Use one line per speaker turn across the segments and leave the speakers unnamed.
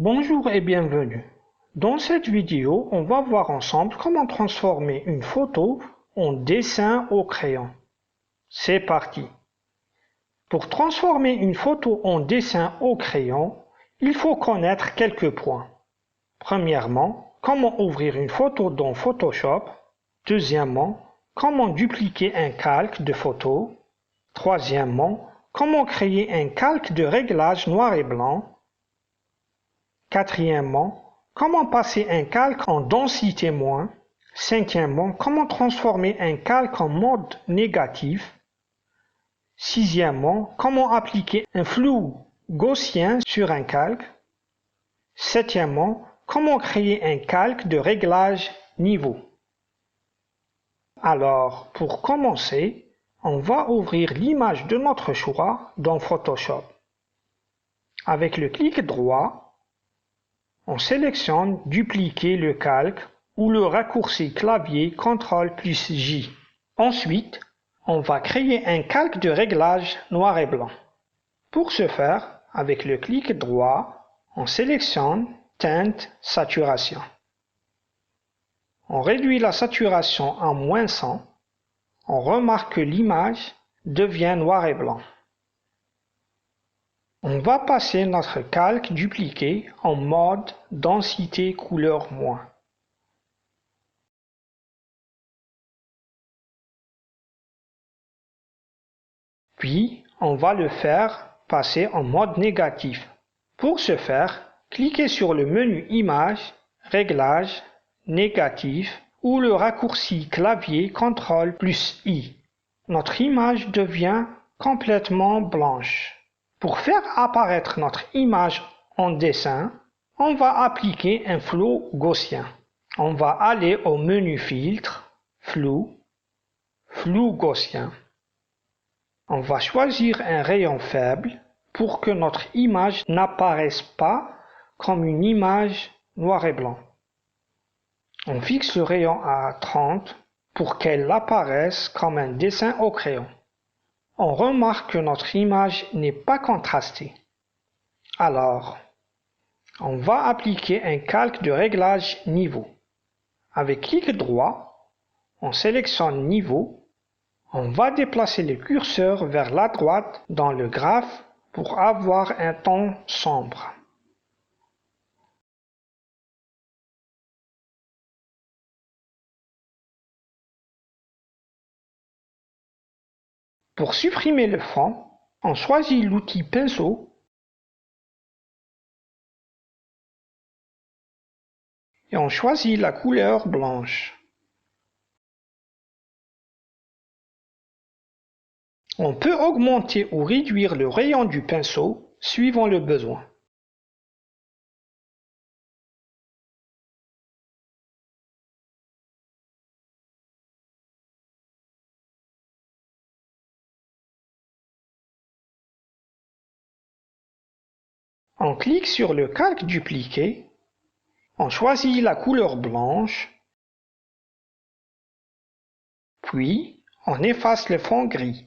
Bonjour et bienvenue. Dans cette vidéo, on va voir ensemble comment transformer une photo en dessin au crayon. C'est parti. Pour transformer une photo en dessin au crayon, il faut connaître quelques points. Premièrement, comment ouvrir une photo dans Photoshop. Deuxièmement, comment dupliquer un calque de photo. Troisièmement, comment créer un calque de réglage noir et blanc. Quatrièmement, comment passer un calque en densité moins. Cinquièmement, comment transformer un calque en mode négatif. Sixièmement, comment appliquer un flou gaussien sur un calque. Septièmement, comment créer un calque de réglage niveau. Alors, pour commencer, on va ouvrir l'image de notre choix dans Photoshop. Avec le clic droit, on sélectionne Dupliquer le calque ou le raccourci clavier CTRL plus J. Ensuite, on va créer un calque de réglage noir et blanc. Pour ce faire, avec le clic droit, on sélectionne Teinte, Saturation. On réduit la saturation à -100. On remarque que l'image devient noir et blanc. On va passer notre calque dupliqué en mode densité couleur moins. Puis, on va le faire passer en mode négatif. Pour ce faire, cliquez sur le menu Images, Réglages, Négatif ou le raccourci clavier CTRL plus I. Notre image devient complètement blanche. Pour faire apparaître notre image en dessin, on va appliquer un flou gaussien. On va aller au menu Filtre, Flou, Flou gaussien. On va choisir un rayon faible pour que notre image n'apparaisse pas comme une image noir et blanc. On fixe le rayon à 30 pour qu'elle apparaisse comme un dessin au crayon. On remarque que notre image n'est pas contrastée. Alors, on va appliquer un calque de réglage niveau. Avec clic droit, on sélectionne Niveau. On va déplacer le curseur vers la droite dans le graphe pour avoir un ton sombre. Pour supprimer le fond, on choisit l'outil pinceau et on choisit la couleur blanche. On peut augmenter ou réduire le rayon du pinceau suivant le besoin. On clique sur le calque dupliqué, on choisit la couleur blanche, puis on efface le fond gris.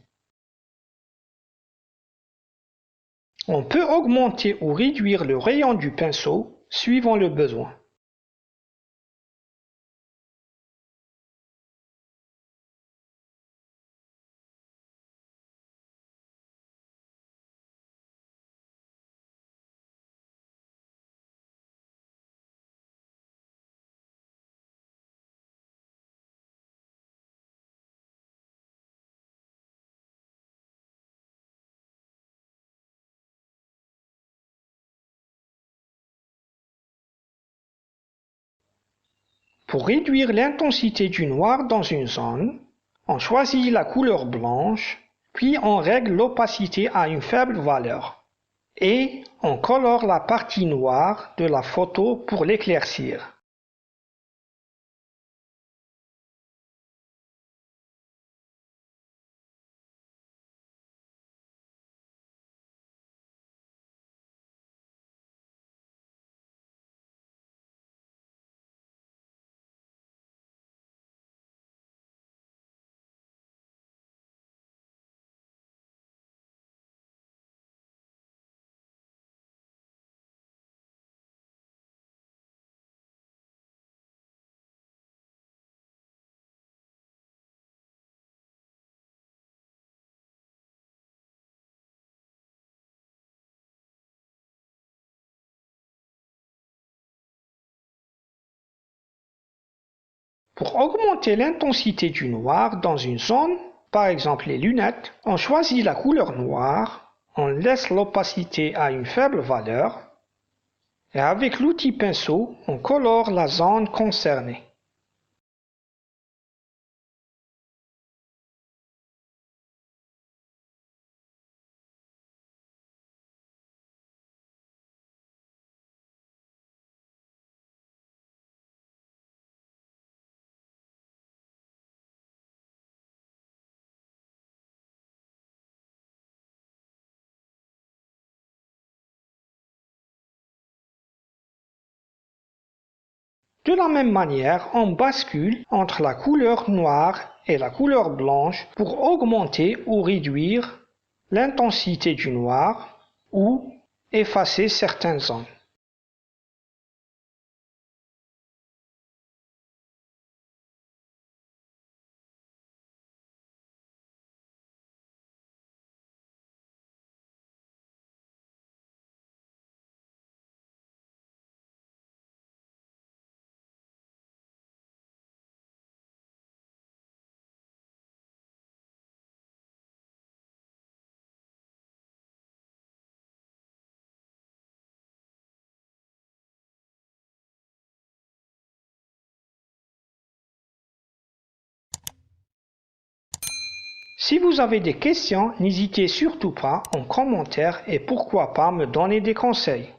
On peut augmenter ou réduire le rayon du pinceau suivant le besoin. Pour réduire l'intensité du noir dans une zone, on choisit la couleur blanche, puis on règle l'opacité à une faible valeur. Et on colore la partie noire de la photo pour l'éclaircir. Pour augmenter l'intensité du noir dans une zone, par exemple les lunettes, on choisit la couleur noire, on laisse l'opacité à une faible valeur et avec l'outil pinceau, on colore la zone concernée. De la même manière, on bascule entre la couleur noire et la couleur blanche pour augmenter ou réduire l'intensité du noir ou effacer certaines zones. Si vous avez des questions, n'hésitez surtout pas en commentaire et pourquoi pas me donner des conseils.